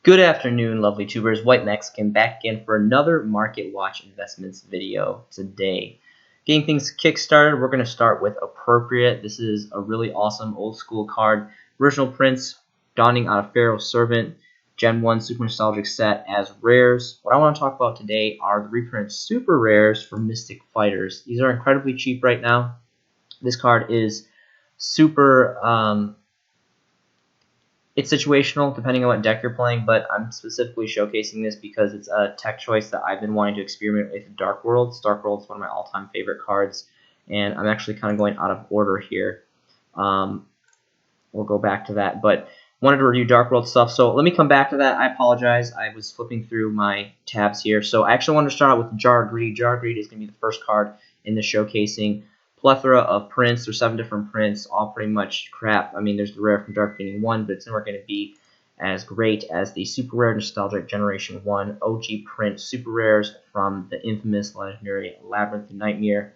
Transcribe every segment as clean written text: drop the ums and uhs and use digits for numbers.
Good afternoon, lovely tubers. White Mexican back again for another Market Watch Investments video today. Getting things kick-started, we're going to start with Appropriate. This is a really awesome old school card. Original prints, dawning out of Pharaoh's Servant, Gen 1 Super Nostalgic set as rares. What I want to talk about today are the reprinted super rares for Mystic Fighters. These are incredibly cheap right now. This card is super... It's situational depending on what deck you're playing, but I'm specifically showcasing this because it's a tech choice that I've been wanting to experiment with Dark Worlds. Dark Worlds is one of my all-time favorite cards, and I'm actually kind of going out of order here. We'll go back to that, but wanted to review Dark World stuff, so let me come back to that. I apologize. I was flipping through my tabs here. So I actually wanted to start out with Jar of Greed. Jar of Greed is going to be the first card in the showcasing. Plethora of prints. There's 7 different prints, all pretty much crap. I mean, there's the rare from Dark Beginning 1, but it's never going to be as great as the super rare Nostalgic Generation 1 OG print super rares from the infamous legendary Labyrinth of Nightmare.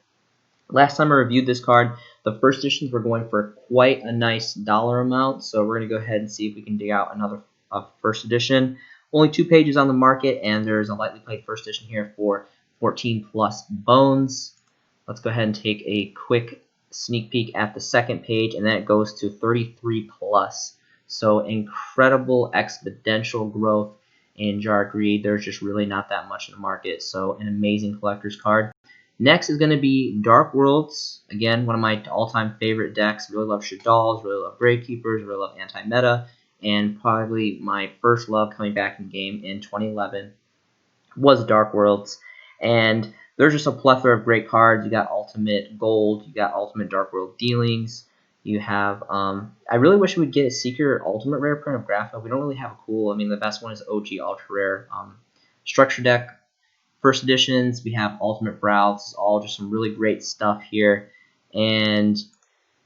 Last time I reviewed this card, the first editions were going for quite a nice dollar amount, so we're going to go ahead and see if we can dig out another first edition. Only 2 pages on the market, and there's a lightly played first edition here for 14 plus bones. Let's go ahead and take a quick sneak peek at the second page, and then it goes to 33 plus. So incredible exponential growth in Jar of Greed. There's just really not that much in the market, so an amazing collector's card. Next is going to be Dark Worlds. Again, one of my all-time favorite decks. Really love Shaddolls, really love Gravekeepers, really love Anti-Meta, and probably my first love coming back in game in 2011 was Dark Worlds. And there's just a plethora of great cards. You got Ultimate Gold, you got Ultimate Dark World Dealings. You have, I really wish we would get a Seeker Ultimate Rare print of Grapha. We don't really have a cool, I mean, the best one is OG Ultra Rare. Structure deck, first editions, we have Ultimate Brow. This is all just some really great stuff here. And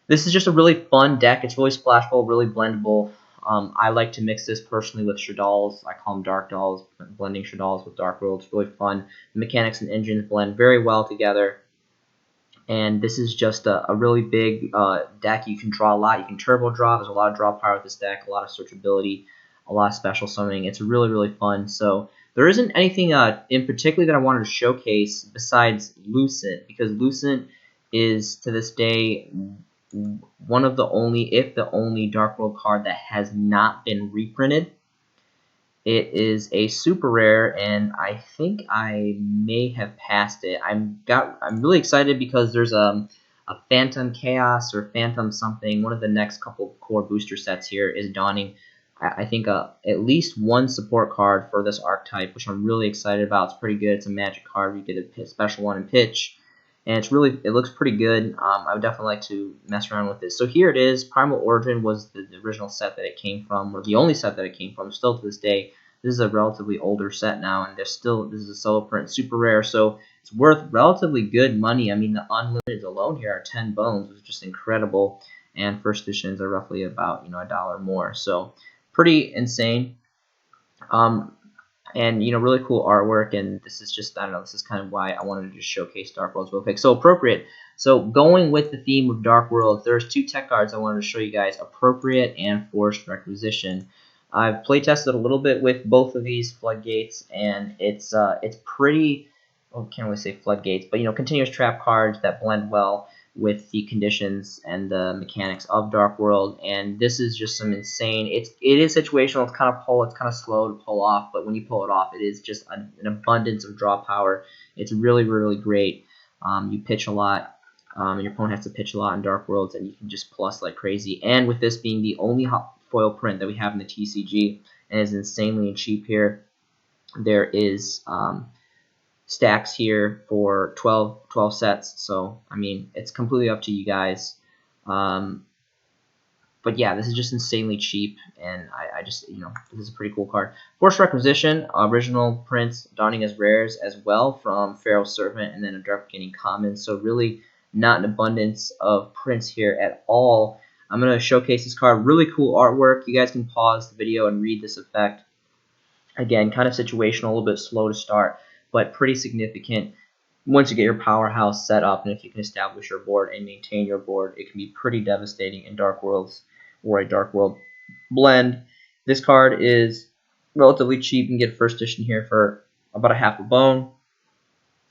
this is just a really fun deck. It's really splashable, really blendable. I like to mix this personally with Shaddolls. I call them Dark Dolls, blending Shaddolls with Dark Worlds. Really fun. The mechanics and engines blend very well together. And this is just a really big deck. You can draw a lot. You can turbo draw. There's a lot of draw power with this deck, a lot of searchability, a lot of special summoning. It's really, really fun. So there isn't anything in particular that I wanted to showcase besides Lucent, because Lucent is, to this day, one of the only, if the only, Dark World card that has not been reprinted. It is a super rare, and I think I may have passed it. I'm really excited because there's a Phantom Chaos or Phantom something. One of the next couple core booster sets here is dawning. I think at least one support card for this archetype, which I'm really excited about. It's pretty good. It's a magic card. You get a special one in pitch. And it looks pretty good. I would definitely like to mess around with this. So here it is. Primal Origin was the original set that it came from, or the only set that it came from. Still to this day, this is a relatively older set now, and this is a solo print, super rare. So it's worth relatively good money. I mean, the unlimiteds alone here are 10 bones, which is just incredible. And first editions are roughly about $1 more. So pretty insane. And really cool artwork, and this is just, I don't know, this is kind of why I wanted to just showcase Dark Worlds real quick. So Appropriate. So going with the theme of Dark Worlds, there's 2 tech cards I wanted to show you guys, Appropriate and Forced Requisition. I've playtested a little bit with both of these Floodgates, and it's pretty, well, can't really say Floodgates, but continuous trap cards that blend well with the conditions and the mechanics of Dark World, and this is just some insane. It is situational. It's kind of slow to pull off, but when you pull it off, it is just an abundance of draw power. It's really, really great. You pitch a lot, and your opponent has to pitch a lot in Dark Worlds, and you can just plus like crazy. And with this being the only foil print that we have in the TCG, and is insanely cheap here, there is stacks here for 12 sets, so I mean, it's completely up to you guys. But yeah, this is just insanely cheap, and I just, this is a pretty cool card. Forced Requisition, original prints, dawning as rares as well from Pharaoh's Servant, and then a Dark Beginning common, so really not an abundance of prints here at all. I'm going to showcase this card. Really cool artwork. You guys can pause the video and read this effect. Again, kind of situational, a little bit slow to start, but pretty significant. Once you get your powerhouse set up, and if you can establish your board and maintain your board, it can be pretty devastating in Dark Worlds or a Dark World blend. This card is relatively cheap. You can get first edition here for about a half a bone.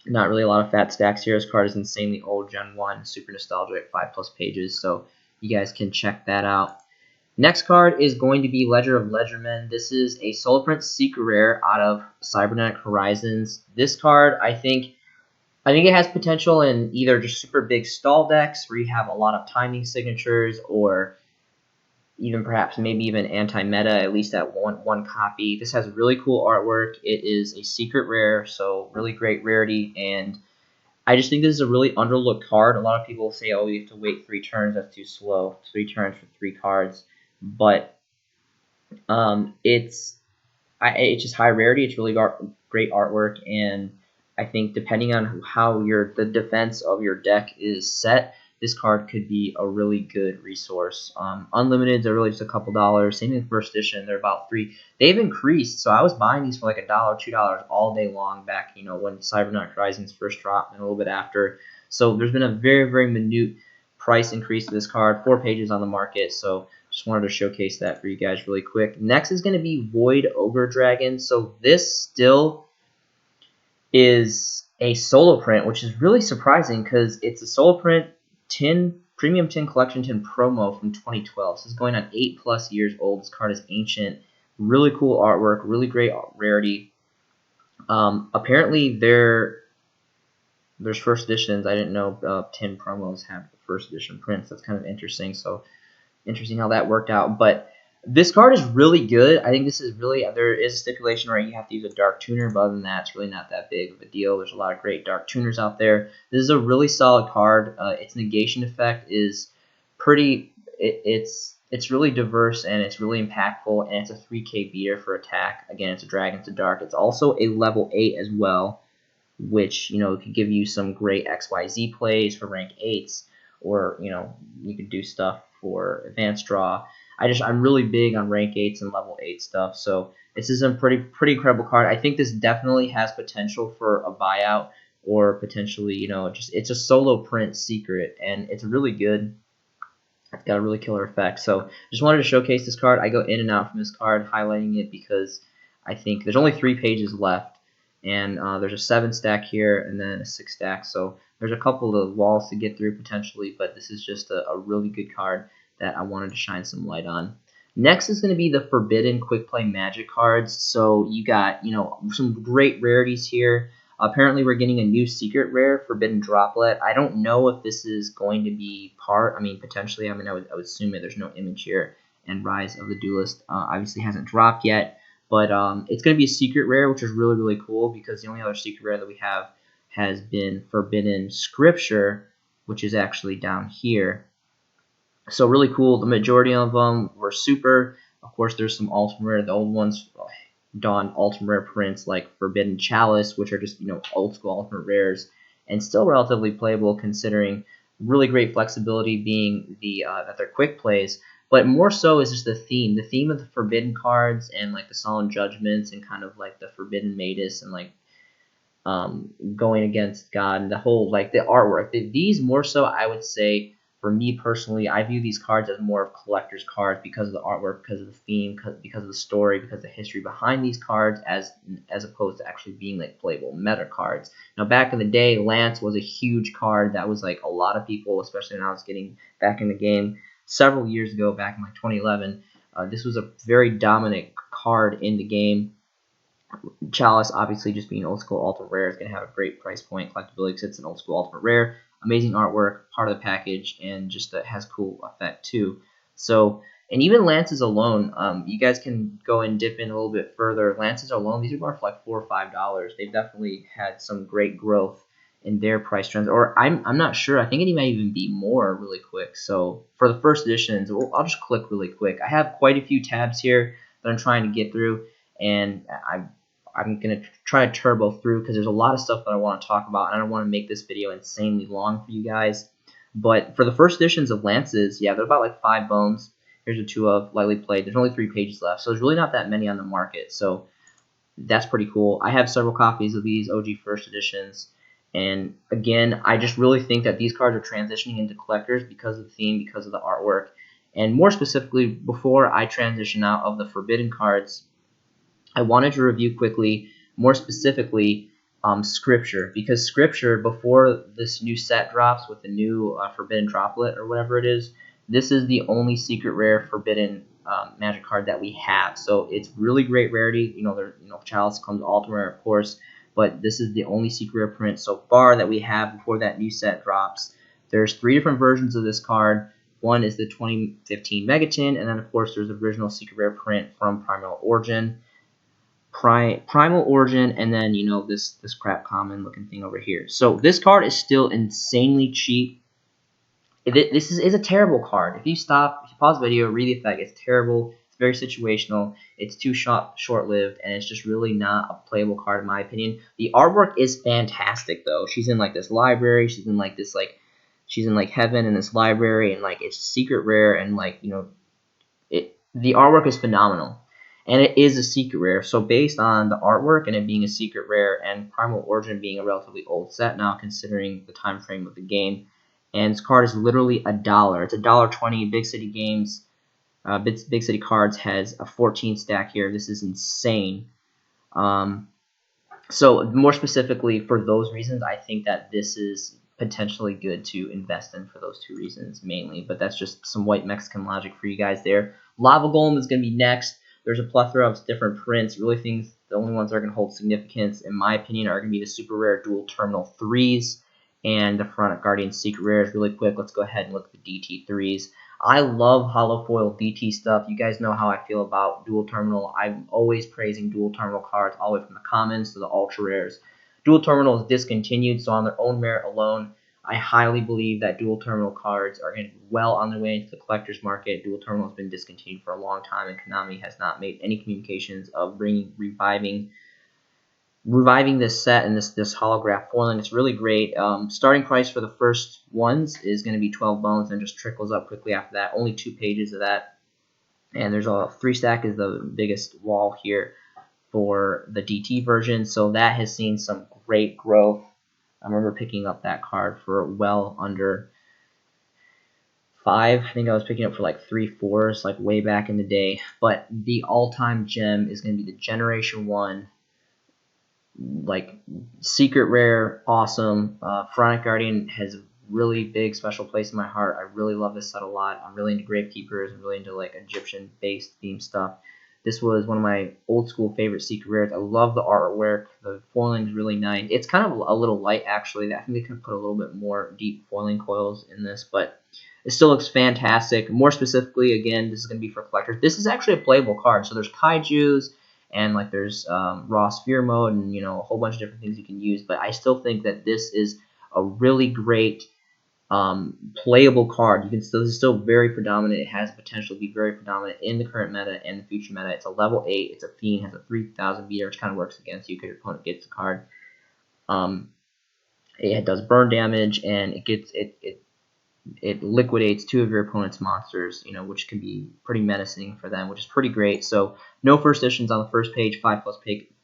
Not really a lot of fat stacks here. This card is insanely old, Gen 1, super nostalgic, 5+ pages, so you guys can check that out. Next card is going to be Ledger of Legerman. This is a Solo Print Secret Rare out of Cybernetic Horizons. This card, I think it has potential in either just super big stall decks where you have a lot of timing signatures, or even perhaps maybe even anti-meta, at least at one copy. This has really cool artwork. It is a secret rare, so really great rarity, and I just think this is a really underlooked card. A lot of people say, oh, you have to wait 3 turns, that's too slow. 3 turns for 3 cards. But it's just high rarity. It's really great artwork, and I think depending on how the defense of your deck is set, this card could be a really good resource. Unlimiteds are really just a couple dollars. Same in first edition, they're about $3. They've increased, so I was buying these for like $1, $2 all day long back, when Cybernetic Horizons first dropped and a little bit after. So there's been a very, very minute price increase to this card. 4 pages on the market, so just wanted to showcase that for you guys really quick. Next is going to be Void Ogre Dragon. So this still is a solo print, which is really surprising because it's a solo print premium 10 collection 10 promo from 2012. This is going on 8+ years old. This card is ancient. Really cool artwork. Really great rarity. Apparently there's first editions. I didn't know 10 promos have first edition prints. That's kind of interesting. So interesting how that worked out. But this card is really good. I think this is really, there is a stipulation where you have to use a dark tuner, but other than that, it's really not that big of a deal. There's a lot of great dark tuners out there. This is a really solid card. Its negation effect is pretty, it's really diverse, and it's really impactful, and it's a 3k beater for attack. Again, it's a dragon, it's a dark. It's also a level 8 as well, which, could give you some great XYZ plays for rank 8s, or, you could do stuff for advanced draw. I'm really big on rank 8s and level 8 stuff, so this is a pretty incredible card. I think this definitely has potential for a buyout, or potentially, it's a solo print secret, and it's really good. It's got a really killer effect. So just wanted to showcase this card. I go in and out from this card, highlighting it because I think there's only 3 pages left, and there's a 7 stack here and then a 6 stack. So there's a couple of walls to get through potentially, but this is just a really good card that I wanted to shine some light on. Next is going to be the Forbidden Quick Play Magic cards. So you got, some great rarities here. Apparently we're getting a new secret rare, Forbidden Droplet. I don't know if this is going to be potentially. I would assume that there's no image here. And Rise of the Duelist obviously hasn't dropped yet. But it's going to be a secret rare, which is really, really cool, because the only other secret rare that we have has been Forbidden Scripture, which is actually down here. So really cool. The majority of them were super. Of course, there's some ultimate rare. The old ones donned ultimate rare prints like Forbidden Chalice, which are just old school ultimate rares, and still relatively playable considering really great flexibility being that they're quick plays. But more so is just the theme. The theme of the Forbidden cards and like the Solemn Judgments and kind of like the Forbidden Magus and like going against God and the whole like the artwork. These more so, I would say, for me personally, I view these cards as more of collector's cards because of the artwork, because of the theme, because of the story, because of the history behind these cards, as opposed to actually being like playable meta cards. Now, back in the day, Lance was a huge card that was like a lot of people, especially when I was getting back in the game several years ago, back in like 2011. This was a very dominant card in the game. Chalice, obviously, just being old school ultimate rare, is going to have a great price point collectability because it's an old school ultimate rare. Amazing artwork, part of the package, and just has cool effect too. So, and even Lances alone, you guys can go and dip in a little bit further. Lances alone, these are going for like $4 or $5. They've definitely had some great growth in their price trends, or I'm not sure. I think it might even be more really quick. So for the first editions, I'll just click really quick. I have quite a few tabs here that I'm trying to get through, and I'm going to try to turbo through because there's a lot of stuff that I want to talk about, and I don't want to make this video insanely long for you guys. But for the first editions of Lances, yeah, they're about like 5 bones. Here's a 2 of, lightly played. There's only 3 pages left, so there's really not that many on the market. So that's pretty cool. I have several copies of these OG first editions. And again, I just really think that these cards are transitioning into collectors because of the theme, because of the artwork. And more specifically, before I transition out of the Forbidden cards, I wanted to review quickly, more specifically, Scripture, because Scripture, before this new set drops with the new Forbidden Droplet or whatever it is, this is the only secret rare Forbidden Magic card that we have. So it's really great rarity. Chalice comes ultimate rare, of course, but this is the only secret rare print so far that we have before that new set drops. There's 3 different versions of this card. One is the 2015 Megaton, and then of course there's the original secret rare print from Primal Origin. Primal Origin, and then this crap common looking thing over here. So this card is still insanely cheap. This is a terrible card. If you pause the video, read the effect, it's terrible. It's very situational. It's too short-lived, and it's just really not a playable card in my opinion. The artwork is fantastic though. She's in like this library. She's in like this she's in like heaven in this library, and like it's secret rare, and the artwork is phenomenal. And it is a secret rare, so based on the artwork and it being a secret rare and Primal Origin being a relatively old set now considering the time frame of the game, and this card is literally $1. It's $1.20. Big City Games, Big City Cards has a 14 stack here. This is insane. So more specifically for those reasons, I think that this is potentially good to invest in for those 2 reasons mainly. But that's just some white Mexican logic for you guys there. Lava Golem is going to be next. There's a plethora of different prints. Really things, the only ones that are going to hold significance, in my opinion, are going to be the super rare dual terminal 3s and the front Guardian secret rares. Really quick, let's go ahead and look at the DT 3s. I love hollow foil DT stuff. You guys know how I feel about dual terminal. I'm always praising dual terminal cards all the way from the commons to the ultra rares. Dual terminal is discontinued, so on their own merit alone, I highly believe that dual terminal cards are well on their way into the collector's market. Dual terminal has been discontinued for a long time, and Konami has not made any communications of reviving this set and this holograph foiling. It's really great. Starting price for the first ones is going to be 12 bones, and just trickles up quickly after that. Only 2 pages of that, and there's a 3 stack is the biggest wall here for the DT version. So that has seen some great growth. I remember picking up that card for well under 5. I think I was picking up for like 3/4, like way back in the day. But the all-time gem is going to be the Generation 1, like secret rare, awesome. Pharaonic Guardian has a really big special place in my heart. I really love this set a lot. I'm really into Gravekeepers. I'm really into like Egyptian-based theme stuff. This was one of my old school favorite secret rares. I love the artwork. The foiling is really nice. It's kind of a little light, actually. I think they could put a little bit more deep foiling coils in this, but it still looks fantastic. More specifically, again, this is going to be for collectors. This is actually a playable card. So there's kaijus, and like there's raw sphere mode, and a whole bunch of different things you can use. But I still think that this is a really great playable card. This is still very predominant. It has potential to be very predominant in the current meta and the future meta. It's a level 8. It's a fiend. Has a 3,000 meter, which kind of works against you because your opponent gets the card. It does burn damage, and it liquidates 2 of your opponent's monsters, which can be pretty menacing for them, which is pretty great. So no first editions on the first page, 5+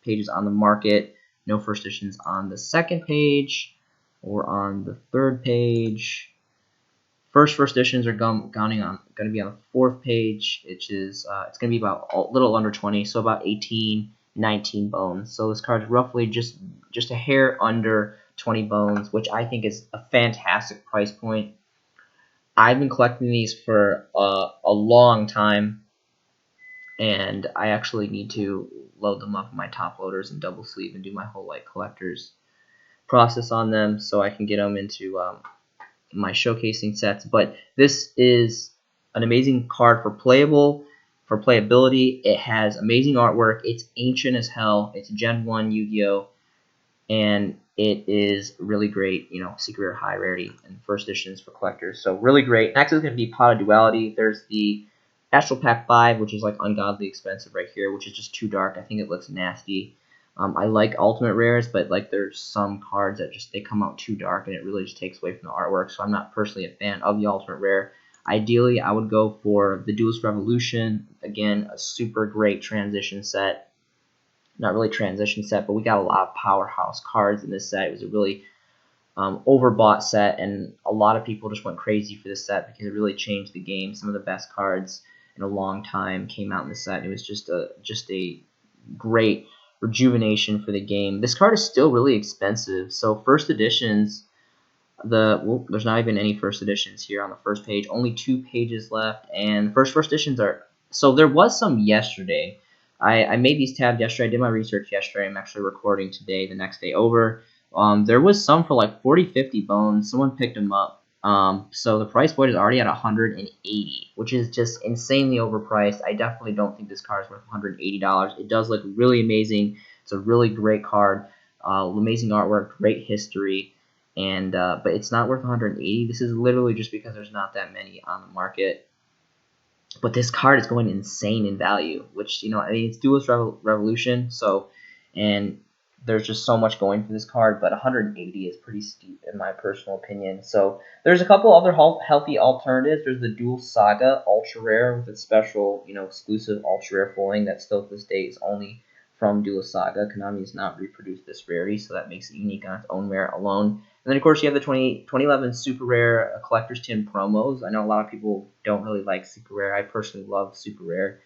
pages on the market. No first editions on the second page or on the third page. First editions are going to be on the 4th page, which is it's going to be about a little under 20, so about 18, 19 bones. So this card is roughly just a hair under 20 bones, which I think is a fantastic price point. I've been collecting these for a long time, and I actually need to load them up in my top loaders and double sleeve and do my whole like collector's process on them so I can get them into my showcasing sets. But this is an amazing card for playability. It has amazing artwork. It's ancient as hell. It's Gen 1 Yu-Gi-Oh! And it is really great, secret rare, high rarity, and first editions for collectors. So really great. Next is going to be Pot of Duality. There's the Astral Pack 5, which is like ungodly expensive right here, which is just too dark. I think it looks nasty. I like ultimate rares, but like there's some cards that they come out too dark, and it really just takes away from the artwork. So I'm not personally a fan of the ultimate rare. Ideally, I would go for the Duelist Revolution. Again, a super great transition set. Not really transition set, but we got a lot of powerhouse cards in this set. It was a really overbought set, and a lot of people just went crazy for this set because it really changed the game. Some of the best cards in a long time came out in the set. It was just a great rejuvenation for the game. This card is still really expensive, so first editions, there's not even any first editions here on the first page. Only 2 pages left, and first editions are, so there was some yesterday. I made these tabs yesterday. I did my research yesterday. I'm actually recording today, the next day over. There was some for like 40-50 bones. Someone picked them up. So the price point is already at 180, which is just insanely overpriced. I definitely don't think this card is worth $180. It does look really amazing. It's a really great card. Amazing artwork, great history. And but it's not worth 180. This is literally just because there's not that many on the market. But this card is going insane in value, which, I mean, it's Duelist Revolution, so, and there's just so much going for this card, but 180 is pretty steep in my personal opinion. So there's a couple other healthy alternatives. There's the Duel Saga Ultra Rare with its special, exclusive Ultra Rare foiling that still to this day is only from Duelist Saga. Konami has not reproduced this rarity, so that makes it unique on its own merit alone. And then, of course, you have the 2011 Super Rare Collector's Tin promos. I know a lot of people don't really like Super Rare. I personally love Super Rare.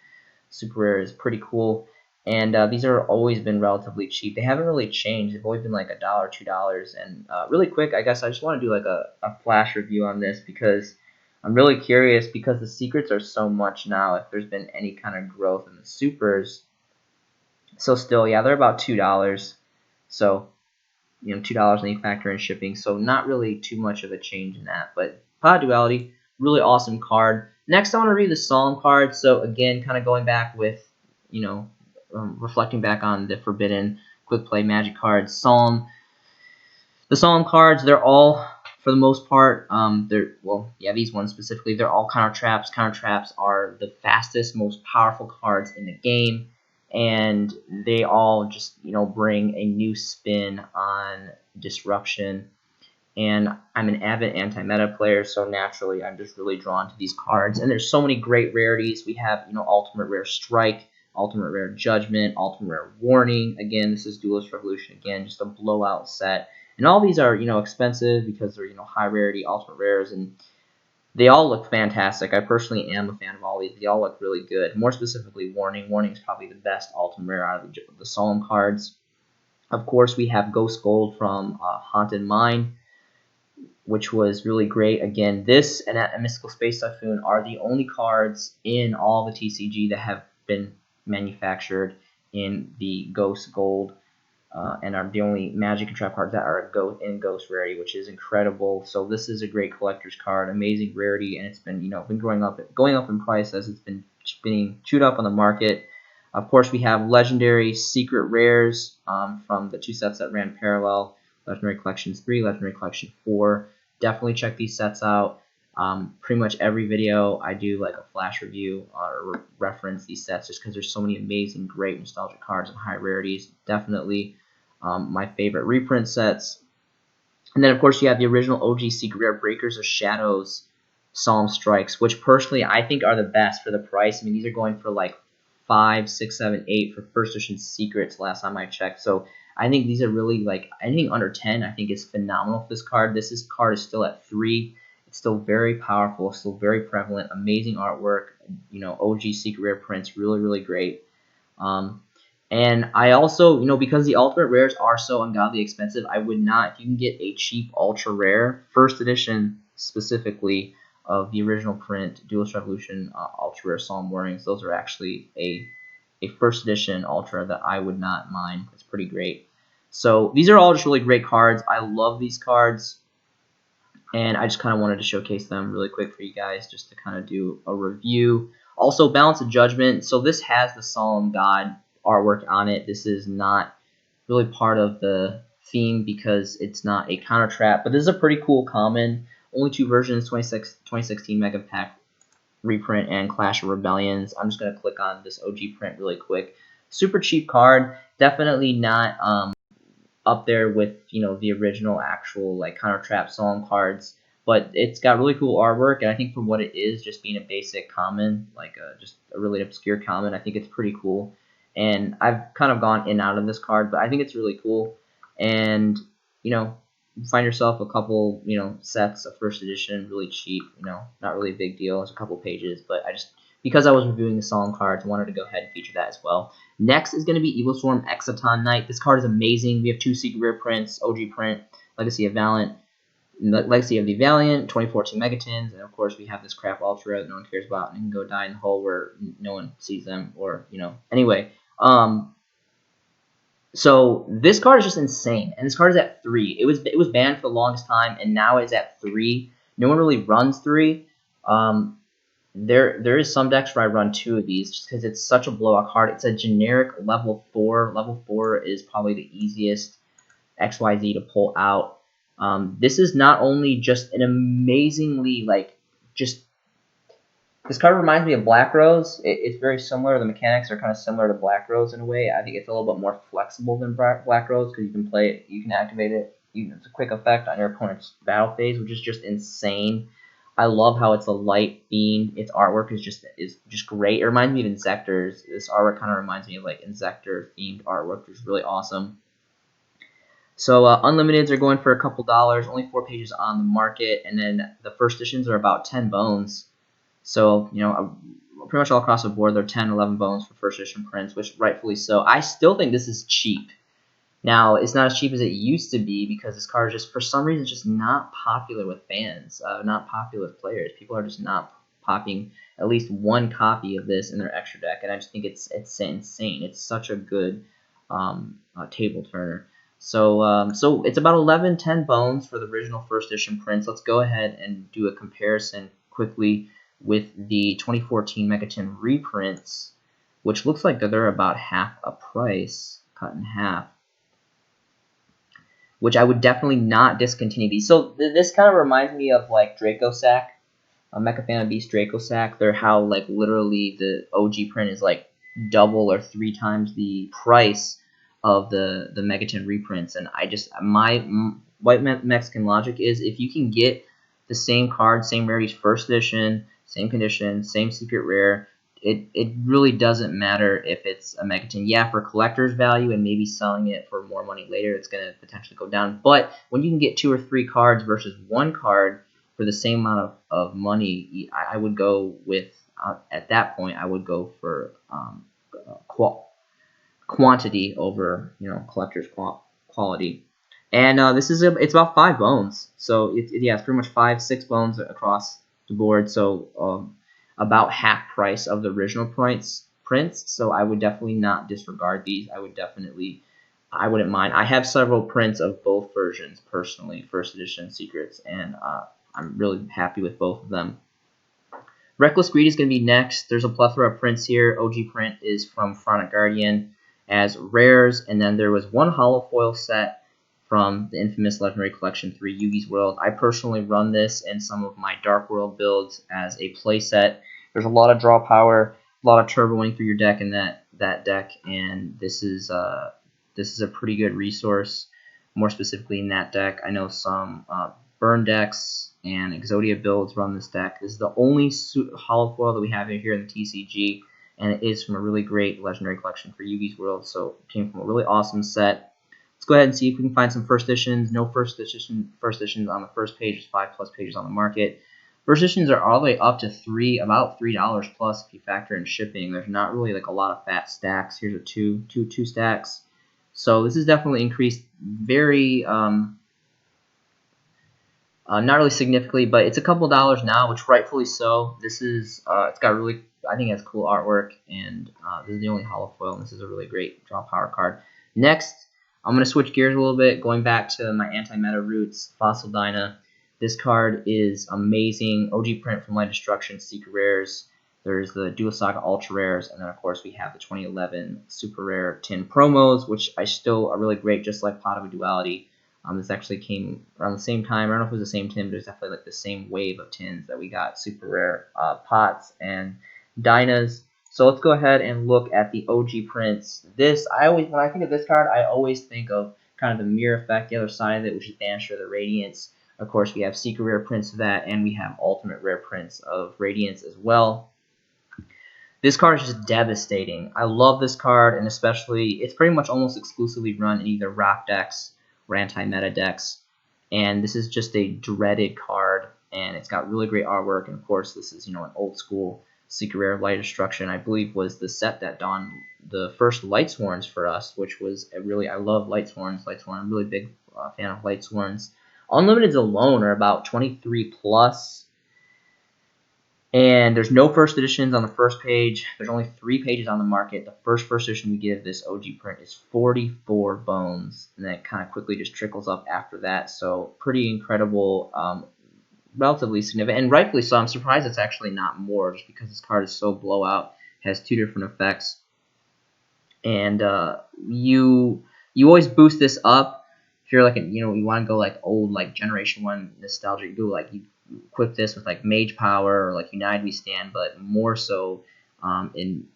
Super Rare is pretty cool. And these are always been relatively cheap. They haven't really changed. They've always been like $1, $2. And really quick, I guess I just want to do like a flash review on this because I'm really curious because the secrets are so much now if there's been any kind of growth in the supers. So still, yeah, they're about $2. So $2 and you factor in shipping, so not really too much of a change in that. But Duality, really awesome card. Next, I want to read the Solemn card. So again, kind of going back with, reflecting back on the Forbidden Quick Play Magic cards. The Solemn cards, they're all, for the most part, these ones specifically, they're all counter traps. Counter traps are the fastest, most powerful cards in the game. And they all just, bring a new spin on disruption. And I'm an avid anti-meta player, so naturally I'm just really drawn to these cards. And there's so many great rarities. We have, Ultimate Rare Strike, Ultimate Rare Judgment, Ultimate Rare Warning. Again, this is Duelist Revolution. Again, just a blowout set. And all these are, expensive because they're, high rarity Ultimate Rares, and they all look fantastic. I personally am a fan of all these. They all look really good. More specifically, Warning. Warning is probably the best Ultimate Rare out of the Solemn cards. Of course, we have Ghost Gold from Haunted Mine, which was really great. Again, this and Mystical Space Typhoon are the only cards in all the TCG that have been manufactured in the Ghost Gold. And are the only Magic and Trap cards that are in Ghost rarity, which is incredible. So this is a great collector's card, amazing rarity, and it's been been going up in price as it's been being chewed up on the market. Of course, we have legendary secret rares from the 2 sets that ran parallel, Legendary Collections 3, Legendary Collection 4. Definitely check these sets out. Pretty much every video I do like a flash review or reference these sets just because there's so many amazing, great nostalgic cards and high rarities. Definitely my favorite reprint sets. And then, of course, you have the original OG Secret Rare Breakers of Shadows Solemn Strikes, which personally I think are the best for the price. I mean, these are going for like 5, 6, 7, 8 for first edition secrets last time I checked. So I think these are really like anything under 10 I think is phenomenal for this card. This card is still at 3. It's still very powerful, still very prevalent, amazing artwork, OG Secret Rare prints, really, really great. And I also, because the Ultimate Rares are so ungodly expensive, I would not, if you can get a cheap Ultra Rare, first edition specifically, of the original print, Duelist Revolution Ultra Rare Solemn Warnings, those are actually a first edition Ultra that I would not mind. It's pretty great. So these are all just really great cards. I love these cards. And I just kind of wanted to showcase them really quick for you guys just to kind of do a review. Also, Balance of Judgment. So this has the Solemn God artwork on it. This is not really part of the theme because it's not a counter trap. But this is a pretty cool common. Only 2 versions, 2016 Mega Pack reprint and Clash of Rebellions. I'm just going to click on this OG print really quick. Super cheap card. Definitely not up there with the original actual like counter trap Solemn cards, but it's got really cool artwork, and I think for what it is, just being a basic common, like just a really obscure common, I think it's pretty cool. And I've kind of gone in and out of this card, but I think it's really cool. And find yourself a couple sets of first edition really cheap, not really a big deal. It's a couple pages, but I just because I was reviewing the Solemn cards, I wanted to go ahead and feature that as well. Next is going to be Evil Storm Exciton Knight. This card is amazing. We have 2 secret rare prints, OG print, Legacy of the Valiant, 2014 Megatins, and of course we have this crap Ultra that no one cares about and can go die in the hole where no one sees them, or, you know. Anyway, so this card is just insane, and this card is at 3. It was banned for the longest time, and now it's at 3. No one really runs 3. There is some decks where I run 2 of these just because it's such a blowout card. It's a generic level 4. Level 4 is probably the easiest XYZ to pull out. This is not only just an amazingly, this card reminds me of Black Rose. It's very similar. The mechanics are kind of similar to Black Rose in a way. I think it's a little bit more flexible than Black Rose because you can play it, you can activate it. It's a quick effect on your opponent's battle phase, which is just insane. I love how it's a light beam. Its artwork is just great. It reminds me of Insectors. This artwork kind of reminds me of like Insector themed artwork, which is really awesome. So Unlimiteds are going for a couple dollars. Only 4 pages on the market, and then the first editions are about 10 bones. So, you know, pretty much all across the board, they're 10, 11 bones for first edition prints, which rightfully so. I still think this is cheap. Now, it's not as cheap as it used to be because this card is just, for some reason, just not popular with fans, not popular with players. People are just not popping at least 1 copy of this in their extra deck, and I just think it's insane. It's such a good table turner. So it's about 10 bones for the original first edition prints. Let's go ahead and do a comparison quickly with the 2014 Megatin reprints, which looks like that they're about half a price, cut in half, which I would definitely not discontinue these. So this kind of reminds me of like Draco Sack, Mecha Phantom Beast Draco Sack. They're how like literally the OG print is like double or 3 times the price of the Megatin reprints, and my white Mexican logic is if you can get the same card, same rarities, first edition, same condition, same secret rare, it really doesn't matter if it's a Megatin. Yeah, for collector's value and maybe selling it for more money later, it's going to potentially go down. But when you can get 2 or 3 cards versus 1 card for the same amount of money, I would go with, at that point, I would go for quantity over, you know, collector's quality. And it's about 5 bones. So it's pretty much 5-6 bones across the board. So about half price of the original prints. So I would definitely not disregard these. I wouldn't mind. I have several prints of both versions personally, first edition secrets, and I'm really happy with both of them. Reckless Greed is going to be next. There's a plethora of prints here. OG print is from Chronic Guardian as rares, and then there was 1 hollow foil set from the infamous Legendary Collection 3 Yugi's World. I personally run this in some of my Dark World builds as a playset. There's a lot of draw power, a lot of turboing for your deck in that deck, and this is a pretty good resource. More specifically in that deck, I know some burn decks and Exodia builds run this deck. This is the only hollow foil that we have here in the TCG, and it is from a really great Legendary Collection for Yugi's World, so it came from a really awesome set. Let's go ahead and see if we can find some first editions. No first editions on the first page. There's 5+ pages on the market. First editions are all the way up to about $3 plus if you factor in shipping. There's not really like a lot of fat stacks. Here's a two stacks. So this is definitely increased very, not really significantly, but it's a couple dollars now, which rightfully so. This is, it's got really, I think it has cool artwork, and this is the only hollow foil, and this is a really great draw power card. Next, I'm going to switch gears a little bit, going back to my anti-meta roots, Fossil Dyna. This card is amazing. OG print from Light Destruction, Secret Rares. There's the Dual Saga Ultra Rares, and then, of course, we have the 2011 Super Rare Tin Promos, which I still are really great, just like Pot of Duality. This actually came around the same time. I don't know if it was the same tin, but it's definitely like the same wave of tins that we got super rare pots and Dynas. So let's go ahead and look at the OG prints. When I think of this card, I always think of kind of the mirror effect, the other side of it, which is Banisher of the Radiance. Of course, we have secret rare prints of that, and we have ultimate rare prints of Radiance as well. This card is just devastating. I love this card, and especially, it's pretty much almost exclusively run in either rock decks or anti-meta decks, and this is just a dreaded card, and it's got really great artwork, and of course, this is, you know, an old school secret rare of Light Destruction, I believe, was the set that dawned the first Light Sworns for us, which was a really, I love Light Sworns. I'm a really big fan of Light Sworns. Unlimiteds alone are about 23 plus. And there's no first editions on the first page. There's only 3 pages on the market. The first edition we give this OG print is 44 bones. And then it kind of quickly just trickles up after that. So pretty incredible, relatively significant. And rightfully so. I'm surprised it's actually not more, just because this card is so blowout. It has 2 different effects. And you always boost this up. If you're like, you want to go like old, like Generation 1 nostalgic, go like you equip this with like Mage Power or like United We Stand, but more so in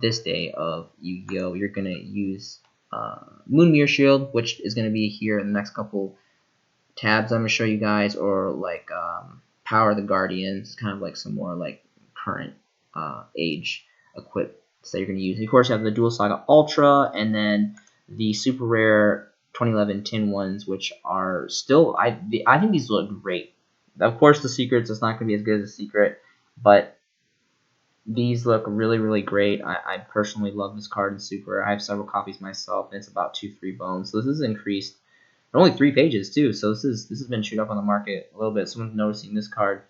this day of Yu-Gi-Oh, you're gonna use Moonmere Shield, which is gonna be here in the next couple tabs I'm gonna show you guys, or like Power of the Guardians, kind of like some more like current age equip that you're gonna use. And of course, you have the Dual Saga Ultra, and then the super rare 2011 tin ones, which are still, I think these look great. Of course, the secrets, it's not going to be as good as a secret, but these look really, really great. I personally love this card in Super. I have several copies myself, and it's about 2-3 bones. So this is increased. Only 3 pages, too, so this has been chewed up on the market a little bit. Someone's noticing this card,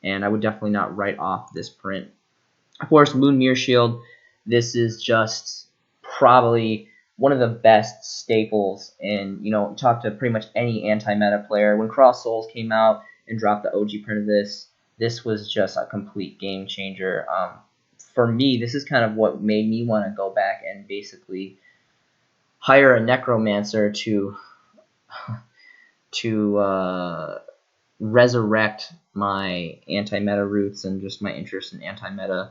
and I would definitely not write off this print. Of course, Moonmere Shield. This is just probably one of the best staples in, talk to pretty much any anti-meta player. When Cross Souls came out and dropped the OG print of this was just a complete game changer. For me, this is kind of what made me want to go back and basically hire a necromancer to resurrect my anti-meta roots and just my interest in anti-meta.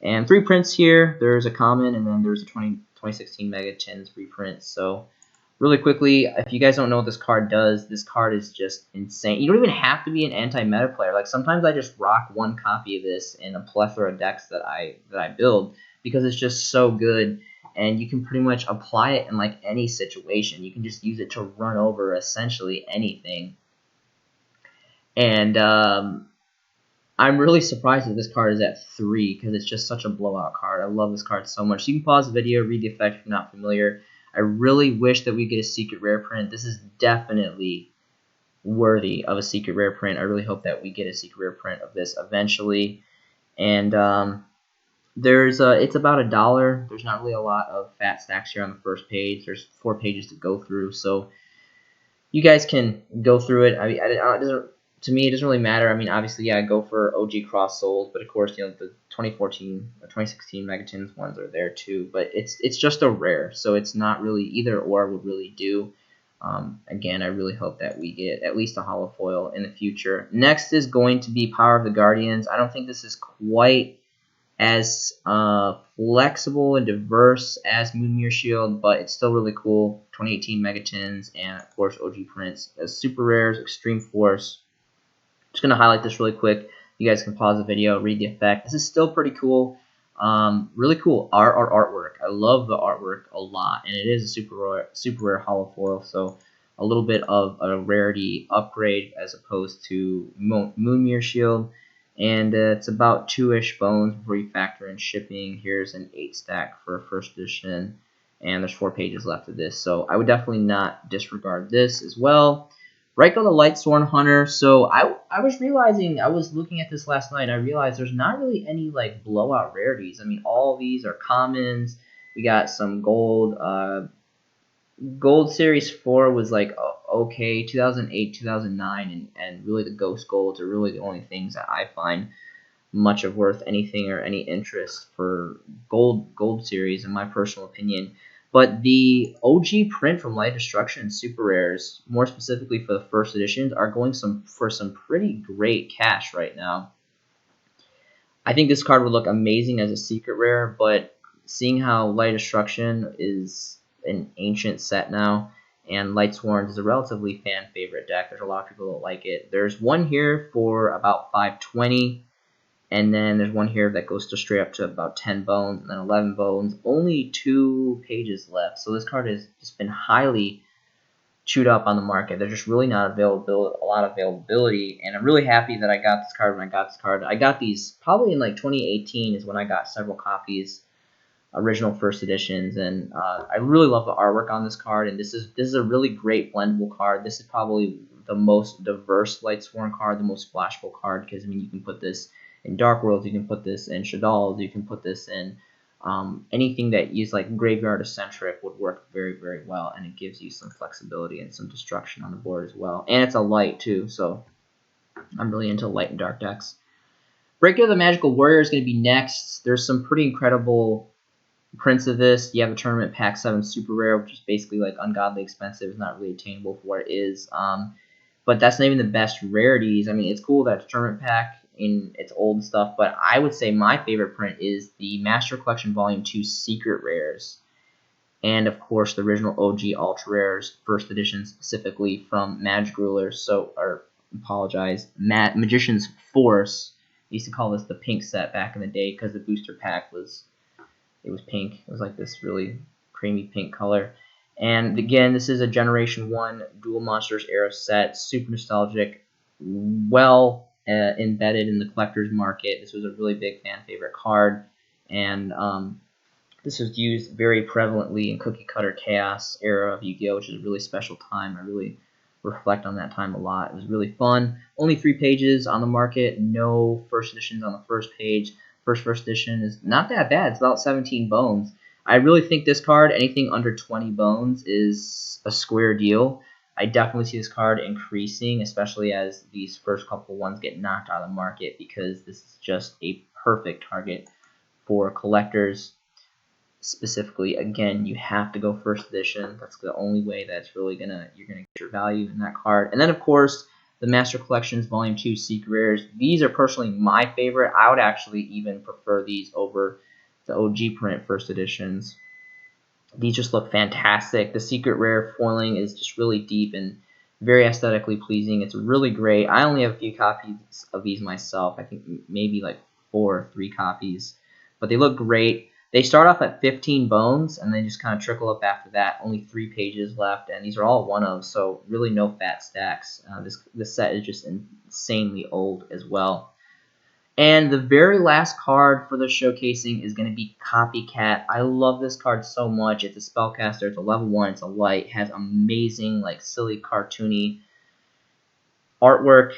And 3 prints here. There's a common, and then there's a 2016 Mega Tins reprint. So really quickly, if you guys don't know what this card does, this card is just insane. You don't even have to be an anti-meta player. Like, sometimes I just rock 1 copy of this in a plethora of decks that I build, because it's just so good, and you can pretty much apply it in like any situation. You can just use it to run over essentially anything. And I'm really surprised that this card is at 3, because it's just such a blowout card. I love this card so much. So you can pause the video, read the effect if you're not familiar. I really wish that we get a secret rare print. This is definitely worthy of a secret rare print. I really hope that we get a secret rare print of this eventually. And it's about $1. There's not really a lot of fat stacks here on the first page. There's 4 pages to go through, so you guys can go through it. I mean, to me, it doesn't really matter. I mean, obviously, yeah, go for OG Cross Souls, but of course, the 2014 or 2016 Megatins ones are there too. But it's just a rare, so it's not really either or would really do. Again, I really hope that we get at least a holo foil in the future. Next is going to be Power of the Guardians. I don't think this is quite as flexible and diverse as Moonmere Shield, but it's still really cool. 2018 Megatins, and of course OG prints as super rares, Extreme Force. Just going to highlight this really quick. You guys can pause the video, read the effect. This is still pretty cool. Really cool artwork. I love the artwork a lot, and it is a super rare holo foil, so a little bit of a rarity upgrade as opposed to Moonmere Shield. And it's about 2-ish bones before you factor in shipping. Here's an 8 stack for a first edition, and there's 4 pages left of this, so I would definitely not disregard this as well. Riko the Lightsworn Hunter. So I was realizing, I was looking at this last night, and I realized there's not really any like blowout rarities. I mean, all of these are commons. We got some gold. Gold Series 4 was like okay. 2008, 2009, and really the Ghost Golds are really the only things that I find much of worth anything or any interest for Gold Series, in my personal opinion. But the OG print from Light Destruction and Super Rares, more specifically for the first editions, are going for some pretty great cash right now. I think this card would look amazing as a secret rare, but seeing how Light Destruction is an ancient set now, and Lightsworn is a relatively fan favorite deck, there's a lot of people that like it. There's one here for about 520. And then there's one here that goes to straight up to about 10 bones, and then 11 bones. Only 2 pages left. So this card has just been highly chewed up on the market. They're just really not a lot of availability, and I'm really happy that I got this card when I got this card. I got these probably in like 2018 is when I got several copies, original first editions, and I really love the artwork on this card. And this is a really great blendable card. This is probably the most diverse Lightsworn card, the most splashable card, because I mean you can put this in Dark Worlds, you can put this in Shaddolls, you can put this in anything that is like graveyard eccentric would work very, very well, and it gives you some flexibility and some destruction on the board as well. And it's a light too, so I'm really into light and dark decks. Breaker of the Magical Warrior is going to be next. There's some pretty incredible prints of this. You have a Tournament Pack 7 Super Rare, which is basically like ungodly expensive. It's not really attainable for what it is. But that's not even the best rarities. I mean, it's cool that it's a Tournament Pack in its old stuff, but I would say my favorite print is the Master Collection Volume 2 Secret Rares, and of course the original OG Ultra Rares, first edition specifically from Magic Rulers. Magician's Force. I used to call this the pink set back in the day because the booster pack was pink. It was like this really creamy pink color. And again, this is a Generation 1 Dual Monsters era set, super nostalgic, well embedded in the collector's market. This was a really big fan favorite card, and this was used very prevalently in Cookie Cutter Chaos era of Yu-Gi-Oh!, which is a really special time. I really reflect on that time a lot. It was really fun. Only 3 pages on the market, no first editions on the first page. First edition is not that bad. It's about 17 bones. I really think this card, anything under 20 bones, is a square deal. I definitely see this card increasing, especially as these first couple ones get knocked out of the market, because this is just a perfect target for collectors. Specifically, again, you have to go first edition. That's the only way that's really you're gonna get your value in that card. And then of course the Master Collections Volume 2 Secret Rares. These are personally my favorite. I would actually even prefer these over the OG print first editions. These just look fantastic. The Secret Rare foiling is just really deep and very aesthetically pleasing. It's really great. I only have a few copies of these myself. I think maybe like 4 or 3 copies. But they look great. They start off at 15 bones, and they just kind of trickle up after that. Only 3 pages left, and these are all one-of, so really no fat stacks. This set is just insanely old as well. And the very last card for the showcasing is going to be Copycat. I love this card so much. It's a spellcaster. It's a level 1. It's a light. It has amazing, like, silly, cartoony artwork.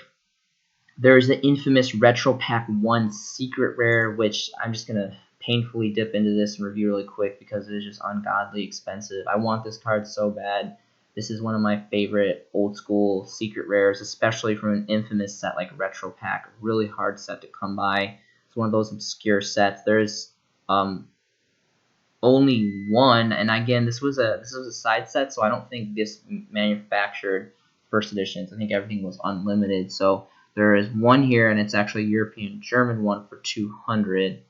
There's the infamous Retro Pack 1 Secret Rare, which I'm just going to painfully dip into this and review really quick because it is just ungodly expensive. I want this card so bad. This is one of my favorite old school secret rares, especially from an infamous set like Retro Pack. Really hard set to come by. It's one of those obscure sets. There's only one, and again, this was a side set, so I don't think this manufactured first editions. I think everything was unlimited. So there is one here, and it's actually a European German one for 200.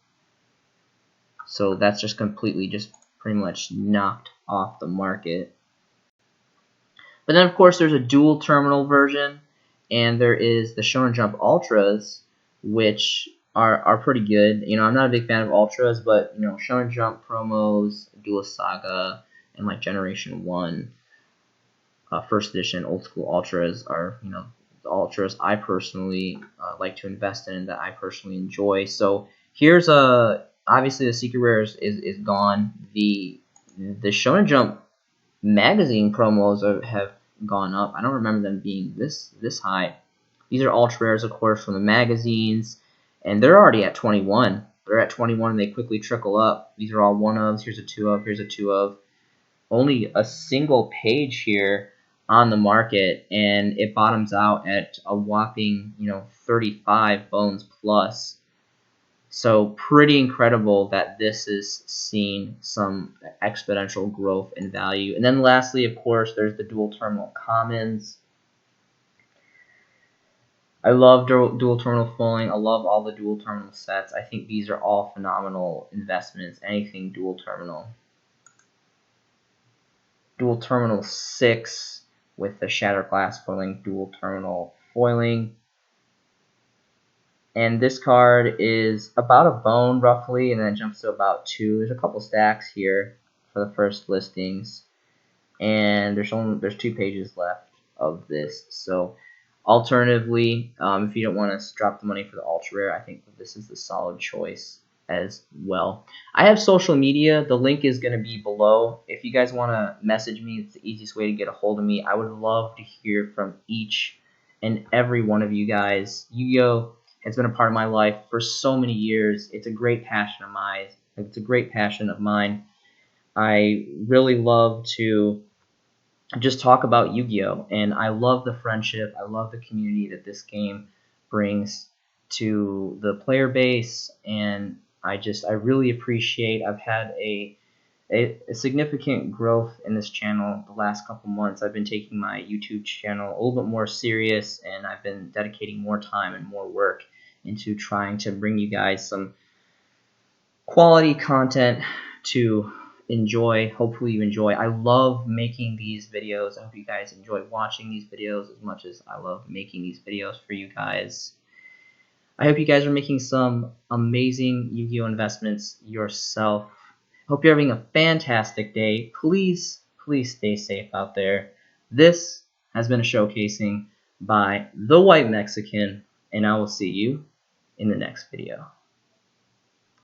So that's just completely pretty much knocked off the market. But then of course there's a dual terminal version, and there is the Shonen Jump Ultras, which are pretty good. You know, I'm not a big fan of Ultras, but you know, Shonen Jump promos, Duelist Saga, and like Generation 1 first edition old school Ultras are, you know, the Ultras I personally like to invest in, that I personally enjoy. So here's obviously the Secret Rares is gone. The Shonen Jump magazine promos have gone up. I don't remember them being this high. These are ultra rares, of course, from the magazines, and they're already at 21. They're at 21, and they quickly trickle up. These are all one-ofs. Here's a two-of. Here's a two-of. Only a single page here on the market, and it bottoms out at a whopping 35 bones plus. So pretty incredible that this is seeing some exponential growth in value. And then lastly, of course, there's the dual terminal commons. I love dual terminal foiling. I love all the dual terminal sets. I think these are all phenomenal investments. Anything dual terminal. Dual terminal 6 with the Shattered Glass foiling, dual terminal foiling. And this card is about a bone roughly, and then it jumps to about 2. There's a couple stacks here for the first listings. and there's 2 pages left of this. So alternatively, if you don't want to drop the money for the ultra rare, I think that this is the solid choice as well. I have social media. The link is going to be below. If you guys want to message me, it's the easiest way to get a hold of me. I would love to hear from each and every one of you guys. Yu-Gi-Oh! Has been a part of my life for so many years. It's a great passion of mine. I really love to just talk about Yu-Gi-Oh! And I love the friendship. I love the community that this game brings to the player base, and I really appreciate. I've had a significant growth in this channel the last couple months. I've been taking my YouTube channel a little bit more serious, and I've been dedicating more time and more work into trying to bring you guys some quality content to enjoy. Hopefully you enjoy. I love making these videos. I hope you guys enjoy watching these videos as much as I love making these videos for you guys. I hope you guys are making some amazing Yu-Gi-Oh! Investments yourself. Hope you're having a fantastic day. Please stay safe out there. This has been a showcasing by the White Mexican, and I will see you in the next video.